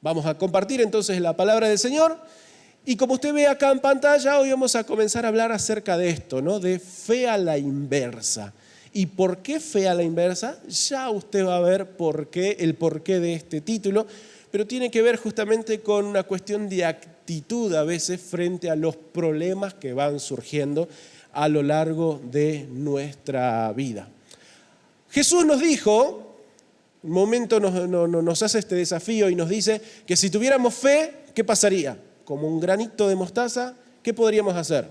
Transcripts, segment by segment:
Vamos a compartir entonces la palabra del Señor y como usted ve acá en pantalla, hoy vamos a comenzar a hablar acerca de esto, ¿no? De fe a la inversa. ¿Y por qué fe a la inversa? Ya usted va a ver el porqué de este título, pero tiene que ver justamente con una cuestión de actitud a veces frente a los problemas que van surgiendo a lo largo de nuestra vida. Jesús nos dijo, un momento nos hace este desafío y nos dice que si tuviéramos fe, ¿qué pasaría? Como un granito de mostaza, ¿qué podríamos hacer?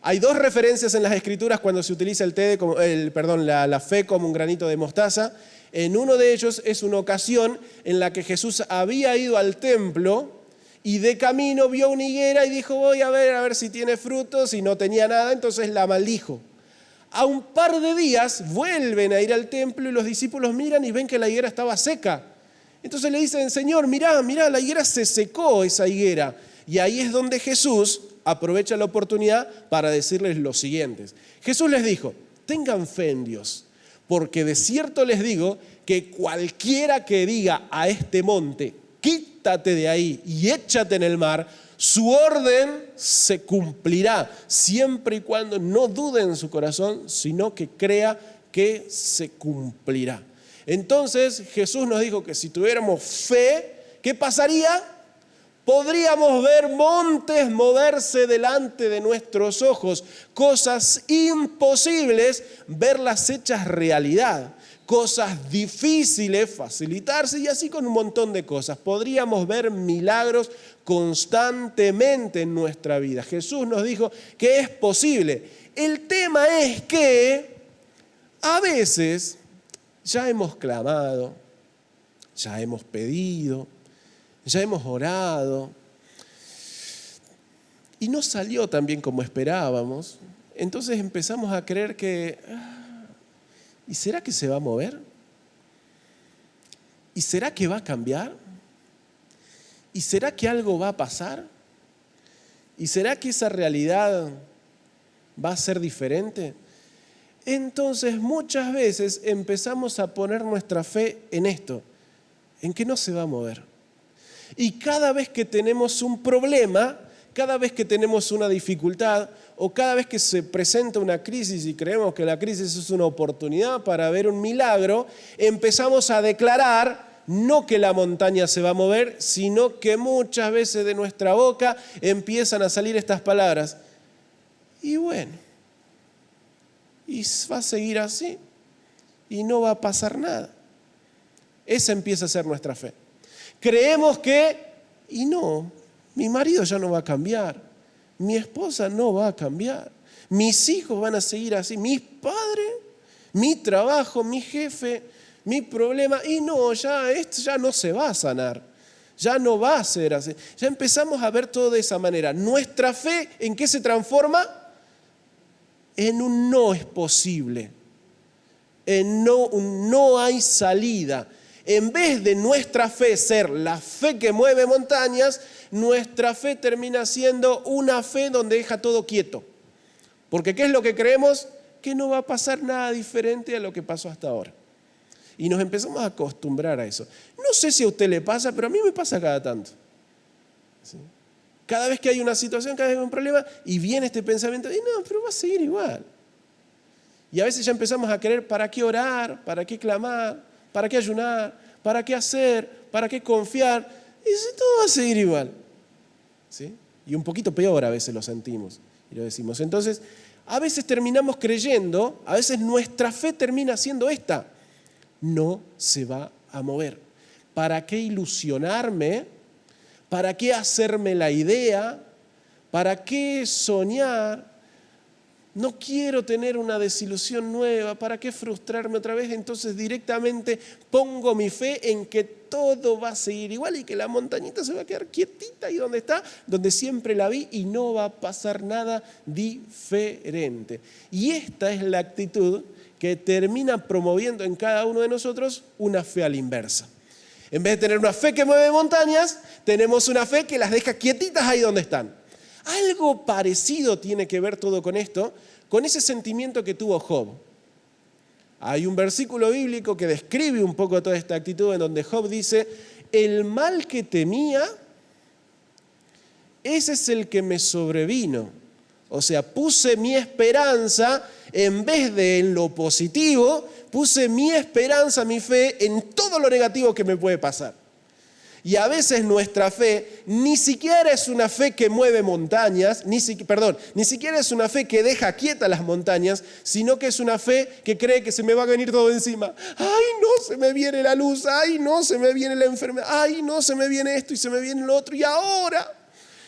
Hay dos referencias en las Escrituras cuando se utiliza la fe como un granito de mostaza. En uno de ellos es una ocasión en la que Jesús había ido al templo y de camino vio una higuera y dijo, voy a ver si tiene frutos, y no tenía nada, entonces la maldijo. A un par de días vuelven a ir al templo y los discípulos miran y ven que la higuera estaba seca. Entonces le dicen, Señor, mirá, la higuera se secó, esa higuera. Y ahí es donde Jesús aprovecha la oportunidad para decirles lo siguiente. Jesús les dijo, tengan fe en Dios, porque de cierto les digo que cualquiera que diga a este monte, quítate de ahí y échate en el mar, su orden se cumplirá, siempre y cuando no dude en su corazón, sino que crea que se cumplirá. Entonces Jesús nos dijo que si tuviéramos fe, ¿qué pasaría? Podríamos ver montes moverse delante de nuestros ojos, cosas imposibles, verlas hechas realidad. Cosas difíciles, facilitarse, y así con un montón de cosas. Podríamos ver milagros constantemente en nuestra vida. Jesús nos dijo que es posible. El tema es que a veces ya hemos clamado, ya hemos pedido, ya hemos orado, y no salió tan bien como esperábamos. Entonces empezamos a creer que... ¿Y será que se va a mover? ¿Y será que va a cambiar? ¿Y será que algo va a pasar? ¿Y será que esa realidad va a ser diferente? Entonces muchas veces empezamos a poner nuestra fe en esto, en que no se va a mover. Y cada vez que tenemos un problema, cada vez que tenemos una dificultad o cada vez que se presenta una crisis y creemos que la crisis es una oportunidad para ver un milagro, empezamos a declarar no que la montaña se va a mover, sino que muchas veces de nuestra boca empiezan a salir estas palabras. Y bueno, y va a seguir así y no va a pasar nada. Esa empieza a ser nuestra fe. Creemos que, y no, mi marido ya no va a cambiar, mi esposa no va a cambiar, mis hijos van a seguir así, mis padres, mi trabajo, mi jefe, mi problema, y no, esto ya no se va a sanar, ya no va a ser así. Ya empezamos a ver todo de esa manera. Nuestra fe, ¿en qué se transforma? En un no es posible, en un no hay salida. En vez de nuestra fe ser la fe que mueve montañas, nuestra fe termina siendo una fe donde deja todo quieto. Porque ¿qué es lo que creemos? Que no va a pasar nada diferente a lo que pasó hasta ahora. Y nos empezamos a acostumbrar a eso. No sé si a usted le pasa, pero a mí me pasa cada tanto. ¿Sí? Cada vez que hay una situación, cada vez que hay un problema, y viene este pensamiento, y no, pero va a seguir igual. Y a veces ya empezamos a querer, ¿para qué orar? ¿Para qué clamar? ¿Para qué ayunar? ¿Para qué hacer? ¿Para qué confiar? Y todo va a seguir igual. ¿Sí? Y un poquito peor a veces lo sentimos y lo decimos. Entonces, a veces terminamos creyendo, a veces nuestra fe termina siendo esta. No se va a mover. ¿Para qué ilusionarme? ¿Para qué hacerme la idea? ¿Para qué soñar? No quiero tener una desilusión nueva, ¿para qué frustrarme otra vez? Entonces directamente pongo mi fe en que todo va a seguir igual y que la montañita se va a quedar quietita ahí donde está, donde siempre la vi, y no va a pasar nada diferente. Y esta es la actitud que termina promoviendo en cada uno de nosotros una fe a la inversa. En vez de tener una fe que mueve montañas, tenemos una fe que las deja quietitas ahí donde están. Algo parecido tiene que ver todo con esto, con ese sentimiento que tuvo Job. Hay un versículo bíblico que describe un poco toda esta actitud en donde Job dice, el mal que temía, ese es el que me sobrevino. O sea, puse mi esperanza, en vez de en lo positivo, puse mi esperanza, mi fe en todo lo negativo que me puede pasar. Y a veces nuestra fe ni siquiera es una fe que mueve montañas, ni siquiera es una fe que deja quietas las montañas, sino que es una fe que cree que se me va a venir todo encima. ¡Ay, no! Se me viene la luz, ¡ay, no! Se me viene la enfermedad, ¡ay, no! Se me viene esto y se me viene lo otro, y ahora.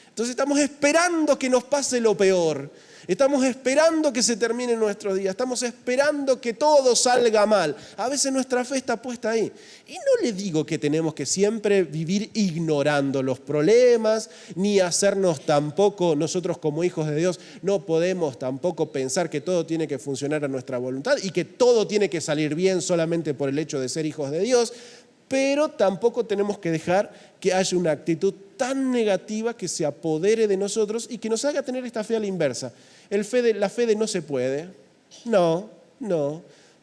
Entonces estamos esperando que nos pase lo peor. Estamos esperando que se termine nuestro día. Estamos esperando que todo salga mal. A veces nuestra fe está puesta ahí. Y no le digo que tenemos que siempre vivir ignorando los problemas, ni hacernos tampoco, nosotros como hijos de Dios, no podemos tampoco pensar que todo tiene que funcionar a nuestra voluntad y que todo tiene que salir bien solamente por el hecho de ser hijos de Dios. Pero tampoco tenemos que dejar que haya una actitud tan negativa que se apodere de nosotros y que nos haga tener esta fe a la inversa. La fe de no se puede. No.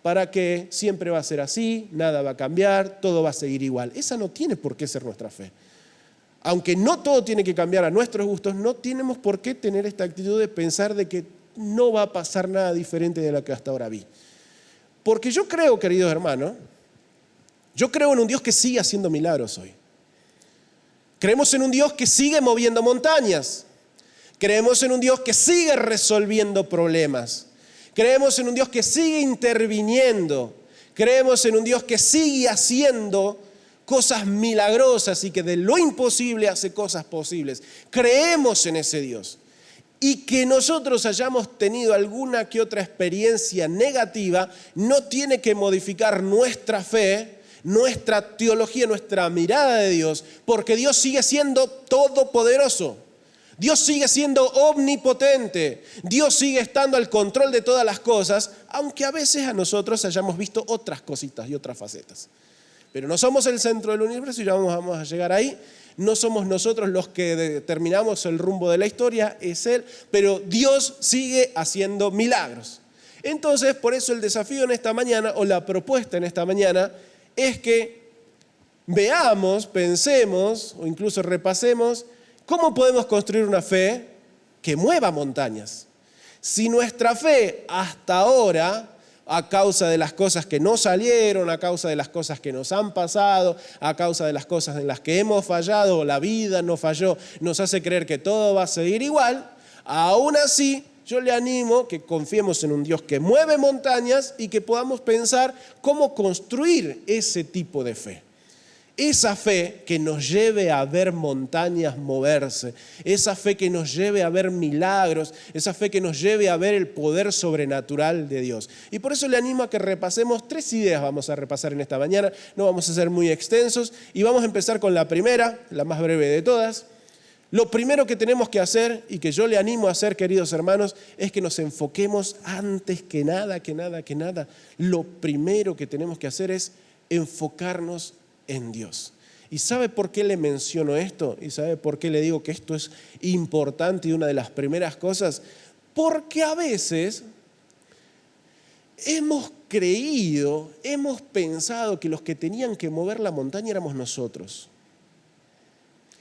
¿Para qué? Siempre va a ser así, nada va a cambiar, todo va a seguir igual. Esa no tiene por qué ser nuestra fe. Aunque no todo tiene que cambiar a nuestros gustos, no tenemos por qué tener esta actitud de pensar de que no va a pasar nada diferente de lo que hasta ahora vi. Porque yo creo, queridos hermanos, yo creo en un Dios que sigue haciendo milagros hoy. Creemos en un Dios que sigue moviendo montañas. Creemos en un Dios que sigue resolviendo problemas. Creemos en un Dios que sigue interviniendo. Creemos en un Dios que sigue haciendo cosas milagrosas y que de lo imposible hace cosas posibles. Creemos en ese Dios. Y que nosotros hayamos tenido alguna que otra experiencia negativa no tiene que modificar nuestra fe, nuestra teología, nuestra mirada de Dios, porque Dios sigue siendo todopoderoso. Dios sigue siendo omnipotente. Dios sigue estando al control de todas las cosas, aunque a veces a nosotros hayamos visto otras cositas y otras facetas. Pero no somos el centro del universo y ya vamos a llegar ahí. No somos nosotros los que determinamos el rumbo de la historia, es Él, pero Dios sigue haciendo milagros. Entonces, por eso el desafío en esta mañana, o la propuesta en esta mañana, es que veamos, pensemos o incluso repasemos cómo podemos construir una fe que mueva montañas. Si nuestra fe hasta ahora, a causa de las cosas que no salieron, a causa de las cosas que nos han pasado, a causa de las cosas en las que hemos fallado o la vida nos falló, nos hace creer que todo va a seguir igual, aún así yo le animo que confiemos en un Dios que mueve montañas y que podamos pensar cómo construir ese tipo de fe. Esa fe que nos lleve a ver montañas moverse, esa fe que nos lleve a ver milagros, esa fe que nos lleve a ver el poder sobrenatural de Dios. Y por eso le animo a que repasemos 3 ideas, vamos a repasar en esta mañana, no vamos a ser muy extensos y vamos a empezar con la primera, la más breve de todas. Lo primero que tenemos que hacer y que yo le animo a hacer, queridos hermanos, es que nos enfoquemos antes que nada. Lo primero que tenemos que hacer es enfocarnos en Dios. ¿Y sabe por qué le menciono esto? ¿Y sabe por qué le digo que esto es importante y una de las primeras cosas? Porque a veces hemos creído, hemos pensado que los que tenían que mover la montaña éramos nosotros.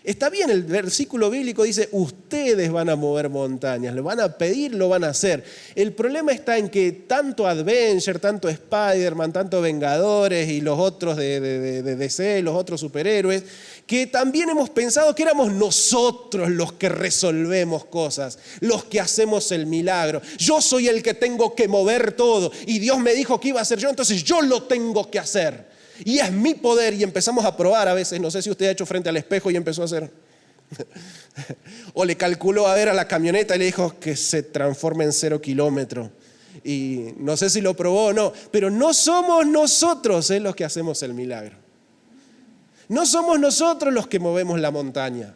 Está bien, el versículo bíblico dice, ustedes van a mover montañas, lo van a pedir, lo van a hacer. El problema está en que tanto Adventure, tanto Spider-Man, tanto Vengadores y los otros de DC, los otros superhéroes, que también hemos pensado que éramos nosotros los que resolvemos cosas, los que hacemos el milagro. Yo soy el que tengo que mover todo y Dios me dijo que iba a ser yo, entonces yo lo tengo que hacer. Y es mi poder y empezamos a probar a veces, no sé si usted ha hecho frente al espejo y empezó a hacer. O le calculó a ver a la camioneta y le dijo que se transforme en 0 kilómetros. Y no sé si lo probó o no, pero no somos nosotros los que hacemos el milagro. No somos nosotros los que movemos la montaña.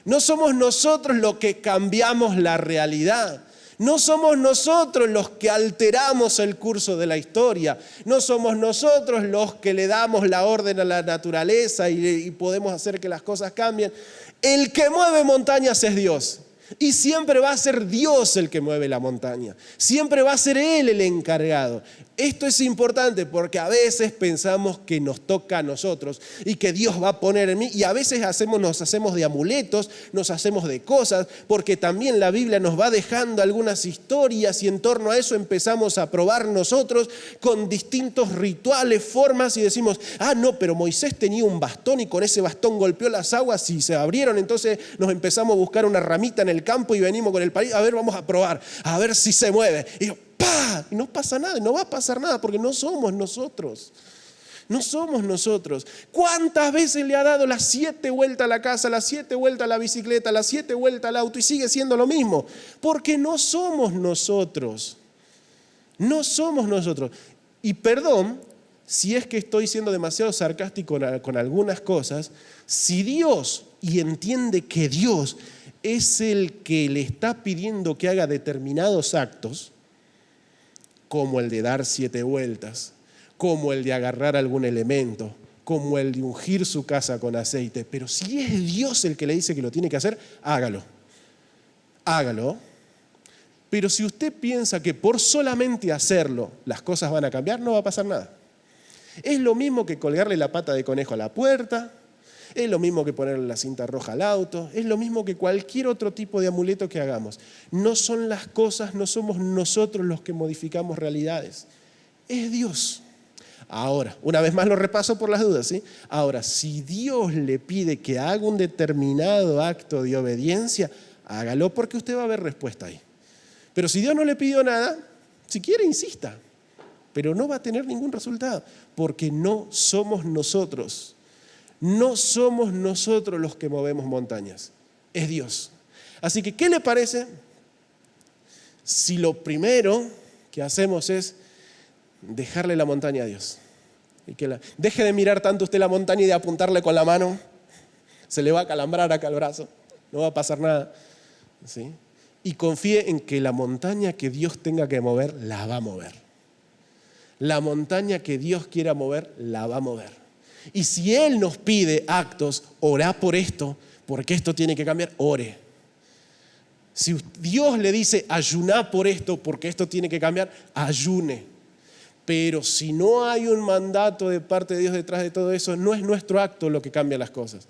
No somos nosotros los que cambiamos la realidad. No somos nosotros los que alteramos el curso de la historia. No somos nosotros los que le damos la orden a la naturaleza y podemos hacer que las cosas cambien. El que mueve montañas es Dios. Y siempre va a ser Dios el que mueve la montaña. Siempre va a ser Él el encargado. Esto es importante porque a veces pensamos que nos toca a nosotros y que Dios va a poner en mí, y a veces nos hacemos de amuletos, nos hacemos de cosas, porque también la Biblia nos va dejando algunas historias y en torno a eso empezamos a probar nosotros con distintos rituales, formas, y decimos, no, pero Moisés tenía un bastón y con ese bastón golpeó las aguas y se abrieron, entonces nos empezamos a buscar una ramita en el campo y venimos con el palillo, a ver, vamos a probar, a ver si se mueve. Y yo, ¡pah! Y no pasa nada, no va a pasar nada porque no somos nosotros. No somos nosotros. ¿Cuántas veces le ha dado las 7 vueltas a la casa, las 7 vueltas a la bicicleta, las 7 vueltas al auto y sigue siendo lo mismo? Porque no somos nosotros. No somos nosotros. Y perdón si es que estoy siendo demasiado sarcástico con algunas cosas. Si Dios, y entiende que Dios es el que le está pidiendo que haga determinados actos, como el de dar 7 vueltas, como el de agarrar algún elemento, como el de ungir su casa con aceite. Pero si es Dios el que le dice que lo tiene que hacer, hágalo. Hágalo. Pero si usted piensa que por solamente hacerlo las cosas van a cambiar, no va a pasar nada. Es lo mismo que colgarle la pata de conejo a la puerta, es lo mismo que ponerle la cinta roja al auto, es lo mismo que cualquier otro tipo de amuleto que hagamos. No son las cosas, no somos nosotros los que modificamos realidades, es Dios. Ahora, una vez más lo repaso por las dudas, ¿sí? Ahora, si Dios le pide que haga un determinado acto de obediencia, hágalo porque usted va a ver respuesta ahí. Pero si Dios no le pidió nada, si quiere insista, pero no va a tener ningún resultado, porque no somos nosotros. No somos nosotros los que movemos montañas, es Dios. Así que, ¿qué le parece si lo primero que hacemos es dejarle la montaña a Dios? Y que deje de mirar tanto usted la montaña y de apuntarle con la mano, se le va a calambrar acá el brazo, no va a pasar nada, ¿sí? Y confíe en que la montaña que Dios tenga que mover, la va a mover. La montaña que Dios quiera mover, la va a mover. Y si Él nos pide actos, orá por esto, porque esto tiene que cambiar, ore. Si Dios le dice, ayuná por esto, porque esto tiene que cambiar, ayune. Pero si no hay un mandato de parte de Dios detrás de todo eso, no es nuestro acto lo que cambia las cosas.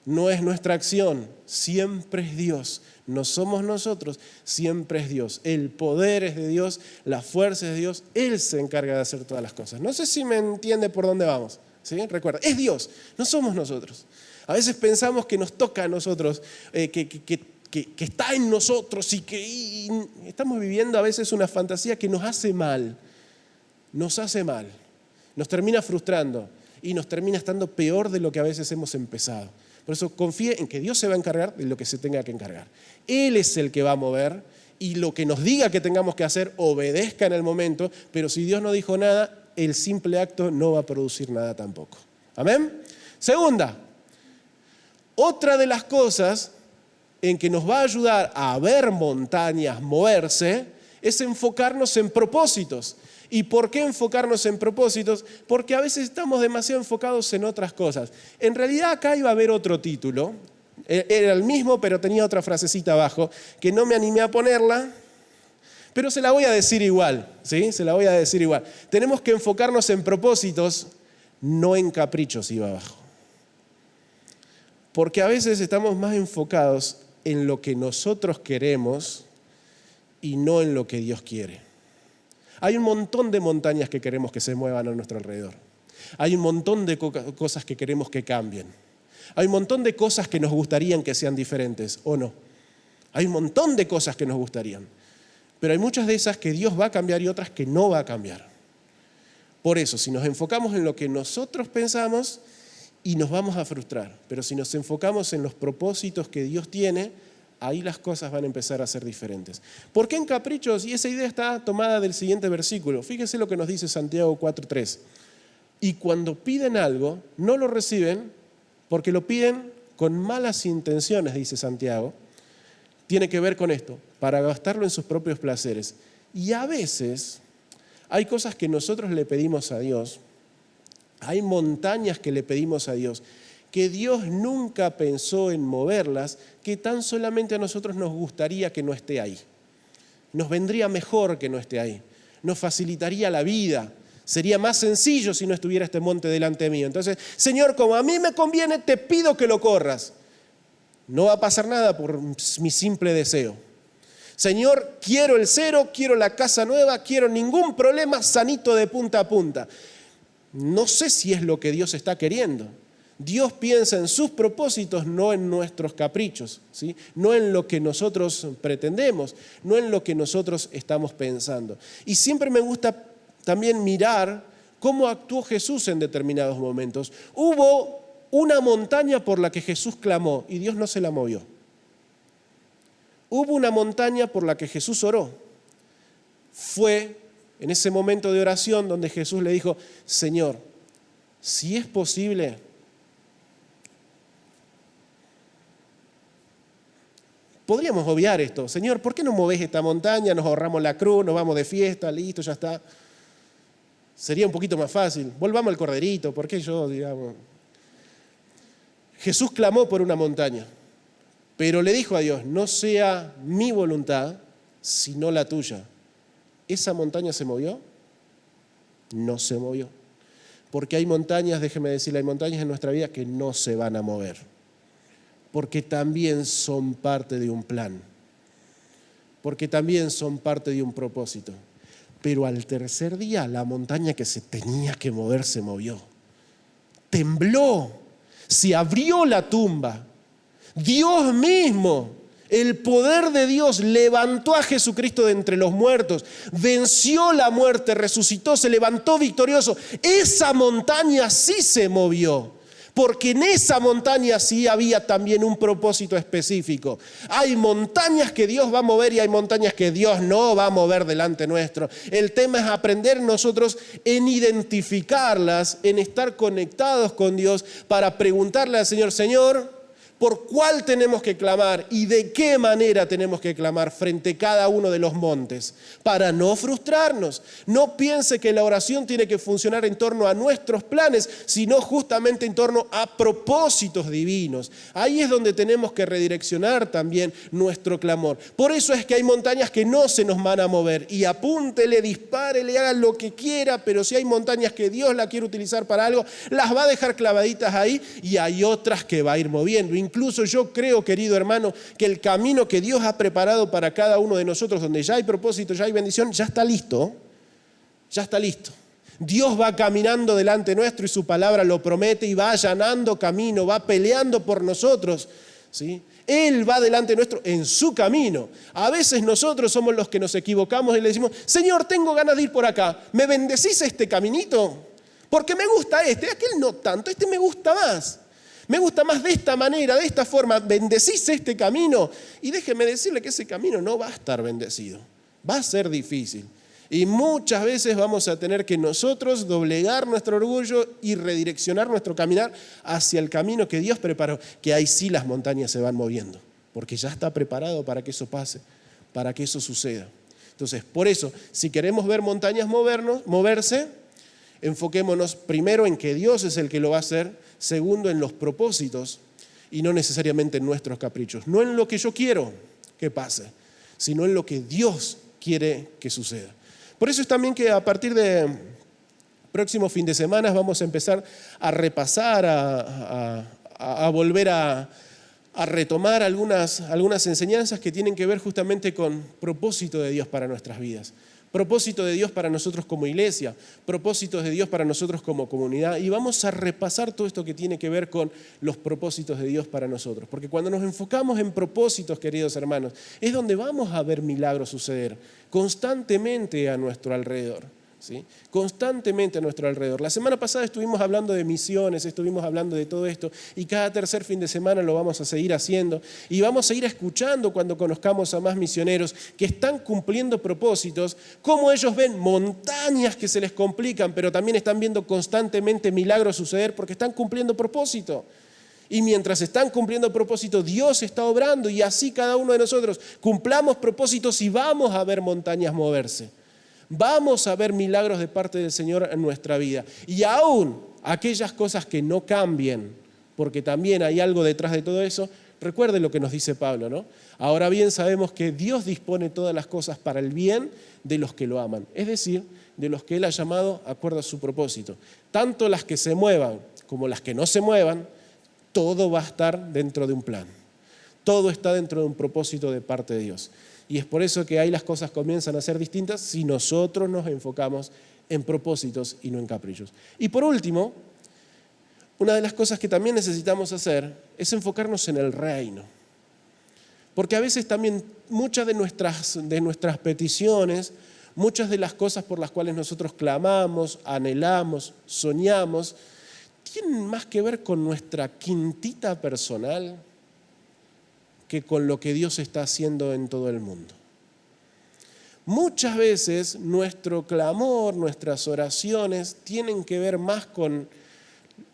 No es nuestra acción, siempre es Dios. No somos nosotros, siempre es Dios. El poder es de Dios, la fuerza es de Dios, Él se encarga de hacer todas las cosas. No sé si me entiende por dónde vamos. ¿Sí? Recuerda, es Dios, no somos nosotros. A veces pensamos que nos toca a nosotros, que está en nosotros y estamos viviendo a veces una fantasía que nos hace mal, nos termina frustrando y nos termina estando peor de lo que a veces hemos empezado. Por eso confíe en que Dios se va a encargar de lo que se tenga que encargar. Él es el que va a mover y lo que nos diga que tengamos que hacer, obedezca en el momento, pero si Dios no dijo nada, el simple acto no va a producir nada tampoco. ¿Amén? Segunda, otra de las cosas en que nos va a ayudar a ver montañas moverse es enfocarnos en propósitos. ¿Y por qué enfocarnos en propósitos? Porque a veces estamos demasiado enfocados en otras cosas. En realidad acá iba a haber otro título, era el mismo pero tenía otra frasecita abajo, que no me animé a ponerla, pero se la voy a decir igual, ¿sí? Se la voy a decir igual. Tenemos que enfocarnos en propósitos, no en caprichos, iba abajo. Porque a veces estamos más enfocados en lo que nosotros queremos y no en lo que Dios quiere. Hay un montón de montañas que queremos que se muevan a nuestro alrededor. Hay un montón de cosas que queremos que cambien. Hay un montón de cosas que nos gustarían que sean diferentes, ¿o no? Hay un montón de cosas que nos gustarían. Pero hay muchas de esas que Dios va a cambiar y otras que no va a cambiar. Por eso, si nos enfocamos en lo que nosotros pensamos, y nos vamos a frustrar. Pero si nos enfocamos en los propósitos que Dios tiene, ahí las cosas van a empezar a ser diferentes. ¿Por qué en caprichos? Y esa idea está tomada del siguiente versículo. Fíjense lo que nos dice Santiago 4:3. Y cuando piden algo, no lo reciben porque lo piden con malas intenciones, dice Santiago. Tiene que ver con esto, para gastarlo en sus propios placeres. Y a veces hay cosas que nosotros le pedimos a Dios, hay montañas que le pedimos a Dios, que Dios nunca pensó en moverlas, que tan solamente a nosotros nos gustaría que no esté ahí. Nos vendría mejor que no esté ahí. nos facilitaría la vida. Sería más sencillo si no estuviera este monte delante mío. Entonces, Señor, como a mí me conviene, te pido que lo corras. No va a pasar nada por mi simple deseo. Señor, quiero el cero, quiero la casa nueva, quiero ningún problema, sanito de punta a punta. No sé si es lo que Dios está queriendo. Dios piensa en sus propósitos, no en nuestros caprichos, ¿sí? No en lo que nosotros pretendemos, no en lo que nosotros estamos pensando. Y siempre me gusta también mirar cómo actuó Jesús en determinados momentos. Hubo una montaña por la que Jesús clamó y Dios no se la movió. Hubo una montaña por la que Jesús oró. Fue en ese momento de oración donde Jesús le dijo, Señor, si es posible, podríamos obviar esto. Señor, ¿por qué no movés esta montaña? Nos ahorramos la cruz, nos vamos de fiesta, listo, ya está. Sería un poquito más fácil. Volvamos al corderito, ¿por qué yo, digamos? Jesús clamó por una montaña, pero le dijo a Dios, no sea mi voluntad, sino la tuya. ¿Esa montaña se movió? No se movió. Porque hay montañas, déjeme decirle, hay montañas en nuestra vida que no se van a mover. Porque también son parte de un plan. Porque también son parte de un propósito. Pero al tercer día la montaña que se tenía que mover se movió. Tembló. Se abrió la tumba. Dios mismo, el poder de Dios, levantó a Jesucristo de entre los muertos, venció la muerte, resucitó, se levantó victorioso. Esa montaña sí se movió, porque en esa montaña sí había también un propósito específico. Hay montañas que Dios va a mover y hay montañas que Dios no va a mover delante nuestro. El tema es aprender nosotros en identificarlas, en estar conectados con Dios para preguntarle al Señor, Señor, ¿por cuál tenemos que clamar y de qué manera tenemos que clamar frente a cada uno de los montes? Para no frustrarnos. No piense que la oración tiene que funcionar en torno a nuestros planes, sino justamente en torno a propósitos divinos. Ahí es donde tenemos que redireccionar también nuestro clamor. Por eso es que hay montañas que no se nos van a mover. Y apúntele, dispárele, haga lo que quiera, pero si hay montañas que Dios la quiere utilizar para algo, las va a dejar clavaditas ahí y hay otras que va a ir moviendo. Incluso yo creo, querido hermano, que el camino que Dios ha preparado para cada uno de nosotros, donde ya hay propósito, ya hay bendición, ya está listo. Ya está listo. Dios va caminando delante nuestro y su palabra lo promete y va allanando camino, va peleando por nosotros, ¿sí? Él va delante nuestro en su camino. A veces nosotros somos los que nos equivocamos y le decimos, Señor, tengo ganas de ir por acá, ¿me bendecís este caminito? Porque me gusta aquel no tanto, me gusta más. Me gusta más de esta manera, de esta forma, bendecís este camino. Y déjeme decirle que ese camino no va a estar bendecido, va a ser difícil. Y muchas veces vamos a tener que nosotros doblegar nuestro orgullo y redireccionar nuestro caminar hacia el camino que Dios preparó, que ahí sí las montañas se van moviendo, porque ya está preparado para que eso pase, para que eso suceda. Entonces, por eso, si queremos ver montañas moverse, enfoquémonos primero en que Dios es el que lo va a hacer, segundo en los propósitos y no necesariamente en nuestros caprichos. No en lo que yo quiero que pase, sino en lo que Dios quiere que suceda. Por eso es también que a partir de próximo fin de semana vamos a empezar a repasar, a volver a retomar algunas enseñanzas que tienen que ver justamente con propósito de Dios para nuestras vidas. Propósito de Dios para nosotros como iglesia, propósitos de Dios para nosotros como comunidad. Y vamos a repasar todo esto que tiene que ver con los propósitos de Dios para nosotros. Porque cuando nos enfocamos en propósitos, queridos hermanos, es donde vamos a ver milagros suceder constantemente a nuestro alrededor. ¿Sí? Constantemente a nuestro alrededor. La semana pasada estuvimos hablando de misiones, estuvimos hablando de todo esto y cada tercer fin de semana lo vamos a seguir haciendo y vamos a ir escuchando cuando conozcamos a más misioneros que están cumpliendo propósitos, cómo ellos ven montañas que se les complican, pero también están viendo constantemente milagros suceder porque están cumpliendo propósito. Y mientras están cumpliendo propósito, Dios está obrando y así cada uno de nosotros cumplamos propósitos y vamos a ver montañas moverse. Vamos a ver milagros de parte del Señor en nuestra vida. Y aún aquellas cosas que no cambien, porque también hay algo detrás de todo eso, Recuerde lo que nos dice Pablo, ¿no? Ahora bien sabemos que Dios dispone todas las cosas para el bien de los que lo aman, es decir, de los que Él ha llamado acuerdo a su propósito. Tanto las que se muevan como las que no se muevan, todo va a estar dentro de un plan. Todo está dentro de un propósito de parte de Dios. Y es por eso que ahí las cosas comienzan a ser distintas si nosotros nos enfocamos en propósitos y no en caprichos. Y por último, una de las cosas que también necesitamos hacer es enfocarnos en el reino. Porque a veces también muchas de nuestras peticiones, muchas de las cosas por las cuales nosotros clamamos, anhelamos, soñamos, tienen más que ver con nuestra quintita personal que con lo que Dios está haciendo en todo el mundo. Muchas veces nuestro clamor, nuestras oraciones tienen que ver más con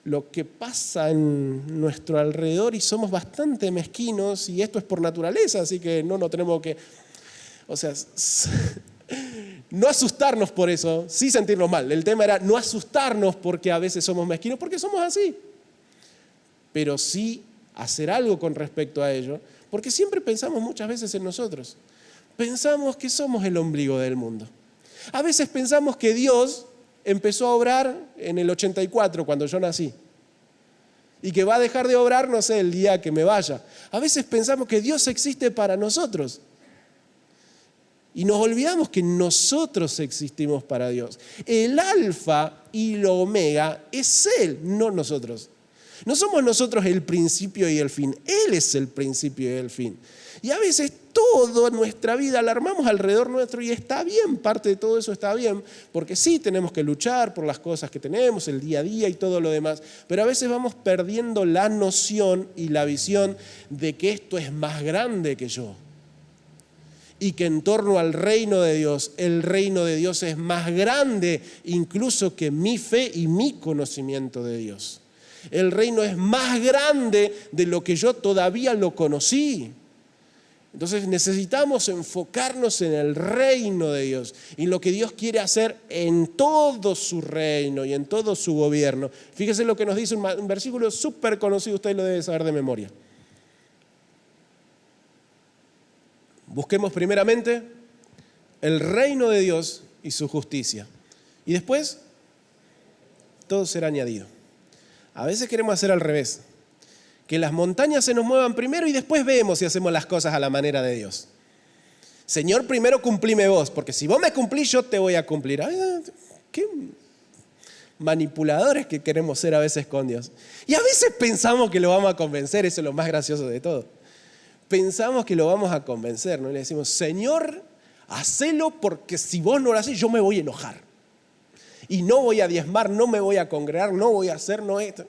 lo que pasa en nuestro alrededor y somos bastante mezquinos y esto es por naturaleza, así que no tenemos que, no asustarnos por eso, sí sentirnos mal. El tema era no asustarnos porque a veces somos mezquinos, porque somos así, pero sí hacer algo con respecto a ello, porque siempre pensamos muchas veces en nosotros. Pensamos que somos el ombligo del mundo. A veces pensamos que Dios empezó a obrar en el 84, cuando yo nací, y que va a dejar de obrar, no sé, el día que me vaya. A veces pensamos que Dios existe para nosotros. Y nos olvidamos que nosotros existimos para Dios. El alfa y el omega es Él, no nosotros. No somos nosotros el principio y el fin. Él es el principio y el fin. Y a veces toda nuestra vida la armamos alrededor nuestro y está bien, parte de todo eso está bien, porque sí tenemos que luchar por las cosas que tenemos, el día a día y todo lo demás, pero a veces vamos perdiendo la noción y la visión de que esto es más grande que yo. Y que en torno al reino de Dios, el reino de Dios es más grande incluso que mi fe y mi conocimiento de Dios. El reino es más grande de lo que yo todavía lo conocí. Entonces necesitamos enfocarnos en el reino de Dios y lo que Dios quiere hacer en todo su reino y en todo su gobierno. Fíjese lo que nos dice un versículo súper conocido, usted lo debe saber de memoria. Busquemos primeramente el reino de Dios y su justicia. Y después, todo será añadido. A veces queremos hacer al revés. Que las montañas se nos muevan primero y después vemos si hacemos las cosas a la manera de Dios. Señor, primero cumplime vos, porque si vos me cumplís, yo te voy a cumplir. Ay, qué manipuladores que queremos ser a veces con Dios. Y a veces pensamos que lo vamos a convencer, eso es lo más gracioso de todo. Pensamos que lo vamos a convencer, ¿no? Y le decimos, Señor, hacelo porque si vos no lo haces, yo me voy a enojar. Y no voy a diezmar, no me voy a congregar, no voy a hacer, no esto.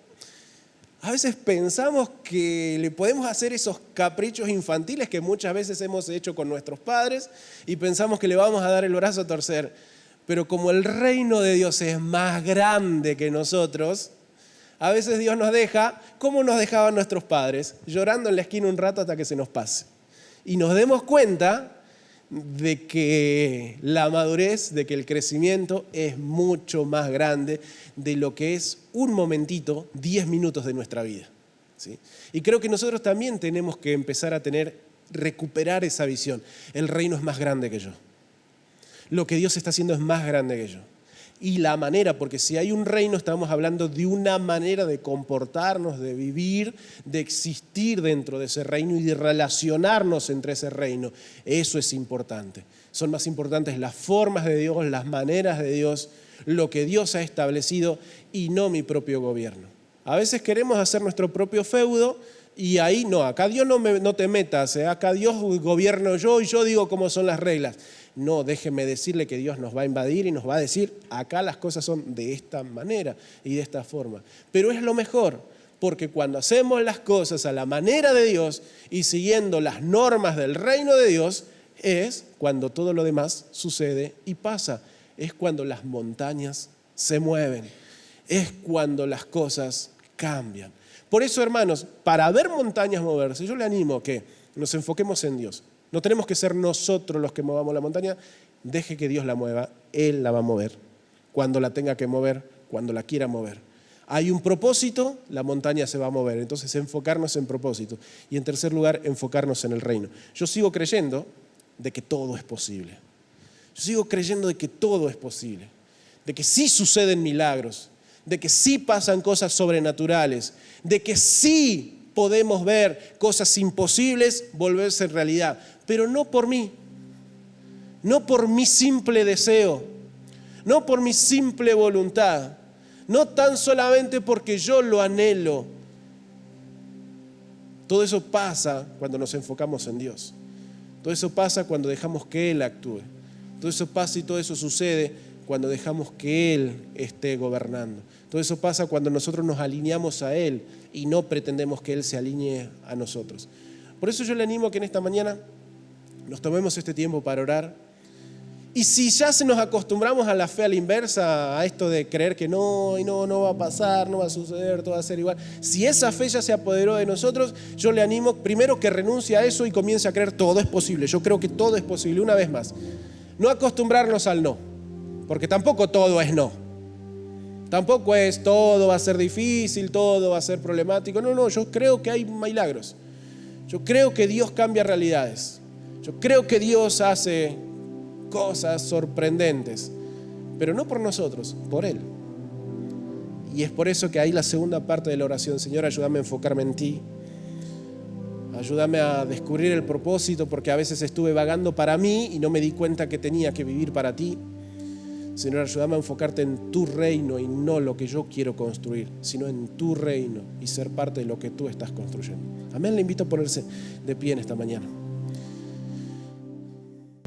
A veces pensamos que le podemos hacer esos caprichos infantiles que muchas veces hemos hecho con nuestros padres y pensamos que le vamos a dar el brazo a torcer. Pero como el reino de Dios es más grande que nosotros, a veces Dios nos deja, como nos dejaban nuestros padres, llorando en la esquina un rato hasta que se nos pase. Y nos demos cuenta de que la madurez, de que el crecimiento es mucho más grande de lo que es un momentito, 10 minutos de nuestra vida, ¿sí? Y creo que nosotros también tenemos que empezar a recuperar esa visión. El reino es más grande que yo. Lo que Dios está haciendo es más grande que yo. Y la manera, porque si hay un reino, estamos hablando de una manera de comportarnos, de vivir, de existir dentro de ese reino y de relacionarnos entre ese reino. Eso es importante. Son más importantes las formas de Dios, las maneras de Dios, lo que Dios ha establecido y no mi propio gobierno. A veces queremos hacer nuestro propio feudo y ahí no, acá Dios no te metas, acá Dios gobierno yo y yo digo cómo son las reglas. No, déjeme decirle que Dios nos va a invadir y nos va a decir, acá las cosas son de esta manera y de esta forma. Pero es lo mejor, porque cuando hacemos las cosas a la manera de Dios y siguiendo las normas del reino de Dios, es cuando todo lo demás sucede y pasa. Es cuando las montañas se mueven. Es cuando las cosas cambian. Por eso, hermanos, para ver montañas moverse, yo le animo a que nos enfoquemos en Dios. No tenemos que ser nosotros los que movamos la montaña. Deje que Dios la mueva. Él la va a mover. Cuando la tenga que mover, cuando la quiera mover. Hay un propósito, la montaña se va a mover. Entonces, enfocarnos en propósito. Y en tercer lugar, enfocarnos en el reino. Yo sigo creyendo de que todo es posible. Yo sigo creyendo de que todo es posible. De que sí suceden milagros. De que sí pasan cosas sobrenaturales. De que sí podemos ver cosas imposibles volverse en realidad. Pero no por mí. No por mi simple deseo. No por mi simple voluntad. No tan solamente porque yo lo anhelo. Todo eso pasa cuando nos enfocamos en Dios. Todo eso pasa cuando dejamos que Él actúe. Todo eso pasa y todo eso sucede cuando dejamos que Él esté gobernando. Todo eso pasa cuando nosotros nos alineamos a Él y no pretendemos que Él se alinee a nosotros. Por eso yo le animo a que en esta mañana nos tomemos este tiempo para orar. Y si ya se nos acostumbramos a la fe a la inversa, a esto de creer que no va a pasar, no va a suceder, todo va a ser igual. Si esa fe ya se apoderó de nosotros, yo le animo primero que renuncie a eso y comience a creer todo es posible. Yo creo que todo es posible. Una vez más, no acostumbrarnos al no, porque tampoco todo es no. Tampoco es todo va a ser difícil, todo va a ser problemático. No, yo creo que hay milagros. Yo creo que Dios cambia realidades. Yo creo que Dios hace cosas sorprendentes, pero no por nosotros, por Él. Y es por eso que ahí la segunda parte de la oración: Señor, ayúdame a enfocarme en ti, ayúdame a descubrir el propósito, porque a veces estuve vagando para mí y no me di cuenta que tenía que vivir para ti. Señor, ayúdame a enfocarte en tu reino y no lo que yo quiero construir, sino en tu reino y ser parte de lo que tú estás construyendo. Amén. Le invito a ponerse de pie en esta mañana.